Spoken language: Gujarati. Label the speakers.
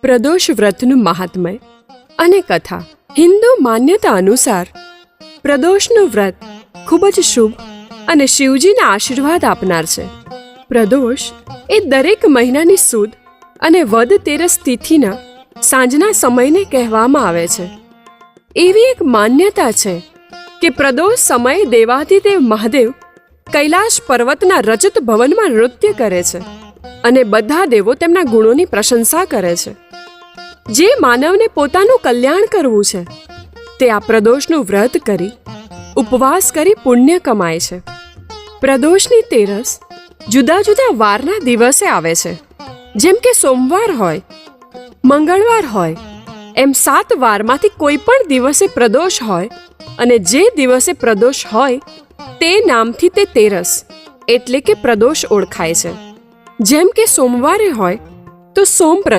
Speaker 1: પ્રદોષ વ્રતનું મહાત્મય અને કથા. હિન્દુ માન્યતા અનુસાર પ્રદોષનું વ્રત ખૂબ જ શુભ અને શિવજીના આશીર્વાદ આપનાર છે. પ્રદોષ એ દરેક મહિનાની સુદ અને વદ તેરસ તિથિના સાંજના સમયને કહેવામાં આવે છે. એવી એક માન્યતા છે કે પ્રદોષ સમયે દેવાધિદેવ મહાદેવ કૈલાશ પર્વતના રજત ભવનમાં નૃત્ય કરે છે અને બધા દેવો તેમના ગુણોની પ્રશંસા કરે છે. જે માનવને પોતાનું કલ્યાણ કરવું છે તે આ પ્રદોષનું વ્રત કરી ઉપવાસ કરી પુણ્ય કમાય છે. પ્રદોષની તેરસ જુદા જુદા વારના દિવસે આવે છે. જેમ કે સોમવાર હોય, મંગળવાર હોય, એમ 7 વારમાંથી કોઈ પણ દિવસે પ્રદોષ હોય અને જે દિવસે પ્રદોષ હોય તે નામથી તે તેરસ એટલે કે પ્રદોષ ઓળખાય છે. જેમ કે સોમવારે હોય તો સોમ પ્રદોષ,